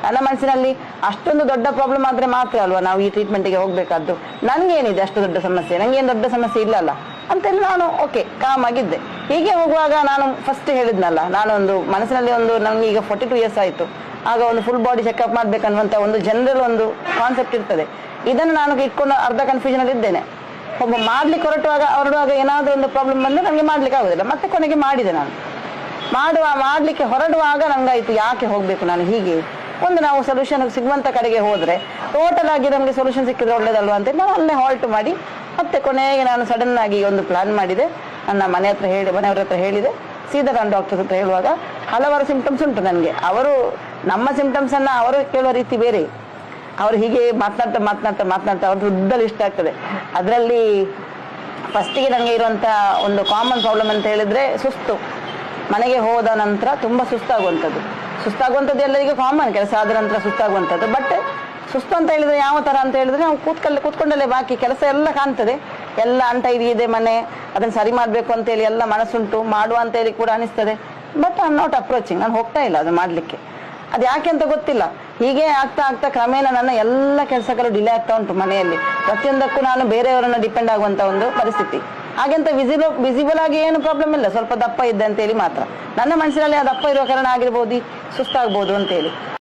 ನನ್ನ ಮನಸ್ಸಿನಲ್ಲಿ ಅಷ್ಟೊಂದು ದೊಡ್ಡ ಪ್ರಾಬ್ಲಮ್ ಆದ್ರೆ ಮಾತ್ರ ಅಲ್ವಾ ನಾವು ಈ ಟ್ರೀಟ್ಮೆಂಟ್ಗೆ ಹೋಗ್ಬೇಕಾದ್ದು. ನನ್ಗೇನಿದೆ ಅಷ್ಟು ದೊಡ್ಡ ಸಮಸ್ಯೆ, ನಂಗೇನು ದೊಡ್ಡ ಸಮಸ್ಯೆ ಇಲ್ಲಲ್ಲ ಅಂತೇಳಿ ನಾನು ಓಕೆ ಕಾಮ್ ಆಗಿದ್ದೆ. ಹೀಗೆ ಹೋಗುವಾಗ ನಾನು ಫಸ್ಟ್ ಹೇಳಿದ್ನಲ್ಲ, ನಾನೊಂದು ಮನಸ್ಸಿನಲ್ಲಿ ನಂಗೆ ಈಗ 42 ಇಯರ್ಸ್ ಆಯ್ತು. ಆಗ ಒಂದು ಫುಲ್ ಬಾಡಿ ಚೆಕ್ಅಪ್ ಮಾಡ್ಬೇಕನ್ನುವಂತ ಒಂದು ಜನರಲ್ ಒಂದು ಕಾನ್ಸೆಪ್ಟ್ ಇರ್ತದೆ. ಇದನ್ನು ನಾನು ಇಟ್ಕೊಂಡು ಅರ್ಧ ಕನ್ಫ್ಯೂಷನ್ ಅಲ್ಲಿ ಇದ್ದೇನೆ. ಒಬ್ಬ ಮಾಡ್ಲಿಕ್ಕೆ ಹೊರಡುವಾಗ ಏನಾದ್ರೂ ಒಂದು ಪ್ರಾಬ್ಲಮ್ ಬಂದ್ರೆ ನನಗೆ ಮಾಡ್ಲಿಕ್ಕೆ ಆಗುದಿಲ್ಲ. ಮತ್ತೆ ಕೊನೆಗೆ ಮಾಡಿದೆ. ನಾನು ಮಾಡ್ಲಿಕ್ಕೆ ಹೊರಡುವಾಗ ನಂಗಾಯ್ತು ಯಾಕೆ ಹೋಗ್ಬೇಕು ನಾನು ಹೀಗೆ. ನಾವು ಸೊಲ್ಯೂಷನ್ ಸಿಗುವಂತ ಕಡೆಗೆ ಹೋದ್ರೆ ಟೋಟಲ್ ಆಗಿ ನಮ್ಗೆ ಸೊಲ್ಯೂಷನ್ ಸಿಕ್ಕಿದ್ರೆ ಒಳ್ಳೇದಲ್ವಾ ಅಂತ ನಾನು ಅಲ್ಲೇ ಹಾಲ್ಟ್ ಮಾಡಿ ಮತ್ತೆ ಕೊನೆಗೆ ನಾನು ಸಡನ್ ಆಗಿ ಒಂದು ಪ್ಲಾನ್ ಮಾಡಿದೆ. ನನ್ನ ಮನೆಯವ್ರ ಹತ್ರ ಹೇಳಿದೆ. ಸೀದಾ ನಾನು ಡಾಕ್ಟರ್ ಹತ್ರ ಹೇಳುವಾಗ ಹಲವಾರು ಸಿಂಪ್ಟಮ್ಸ್ ಉಂಟು ನನಗೆ. ನಮ್ಮ ಸಿಂಪ್ಟಮ್ಸ್ ಅನ್ನ ಅವರು ಕೇಳುವ ರೀತಿ ಬೇರೆ. ಅವರು ಹೀಗೆ ಮಾತನಾಡ್ತಾ ಅವ್ರದ್ದು ಉದ್ದಲು ಇಷ್ಟ ಆಗ್ತದೆ. ಅದರಲ್ಲಿ ಫಸ್ಟಿಗೆ ನನಗೆ ಇರುವಂತ ಒಂದು ಕಾಮನ್ ಪ್ರಾಬ್ಲಮ್ ಅಂತ ಹೇಳಿದ್ರೆ ಸುಸ್ತು. ಮನೆಗೆ ಹೋದ ನಂತರ ತುಂಬಾ ಸುಸ್ತಾಗುವಂಥದ್ದು ಎಲ್ಲರಿಗೂ ಕಾಮನ್. ಕೆಲಸ ಆದ ನಂತರ ಸುಸ್ತಾಗುವಂಥದ್ದು. ಬಟ್ ಸುಸ್ತು ಅಂತ ಹೇಳಿದ್ರೆ ಯಾವ ತರ ಅಂತ ಹೇಳಿದ್ರೆ ನಾವು ಕೂತ್ಕೊಂಡಲ್ಲೇ ಬಾಕಿ ಕೆಲಸ ಎಲ್ಲ ಕಾಣ್ತದೆ. ಎಲ್ಲ ಅಂಟ ಇದೆ ಮನೆ, ಅದನ್ನ ಸರಿ ಮಾಡ್ಬೇಕು ಅಂತೇಳಿ ಎಲ್ಲ ಮನಸ್ಸುಂಟು, ಮಾಡುವ ಅಂತ ಹೇಳಿ ಕೂಡ ಅನಿಸ್ತದೆ. But I am not approaching, ನಾನು ಹೋಗ್ತಾ ಇಲ್ಲ ಅದು ಮಾಡ್ಲಿಕ್ಕೆ. ಅದು ಯಾಕೆ ಅಂತ ಗೊತ್ತಿಲ್ಲ. ಹೀಗೆ ಆಗ್ತಾ ಕ್ರಮೇಣ ನನ್ನ ಎಲ್ಲ ಕೆಲಸಗಳು ಡಿಲೇ ಆಗ್ತಾ ಉಂಟು ಮನೆಯಲ್ಲಿ. ಪ್ರತಿಯೊಂದಕ್ಕೂ ನಾನು ಬೇರೆಯವರನ್ನ ಡಿಪೆಂಡ್ ಆಗುವಂತ ಒಂದು ಪರಿಸ್ಥಿತಿ. ಹಾಗೆಂತ ವಿಸಿಬಲ್ ಆಗಿ ಏನು ಪ್ರಾಬ್ಲಮ್ ಇಲ್ಲ, ಸ್ವಲ್ಪ ದಪ್ಪ ಇದ್ದೆ ಅಂತೇಳಿ ಮಾತ್ರ. ನನ್ನ ಮನಸ್ಸಿನಲ್ಲಿ ಆ ದಪ್ಪ ಇರುವ ಕಾರಣ ಆಗಿರ್ಬೋದು, ಸುಸ್ತಾಗ್ಬೋದು ಅಂತೇಳಿ.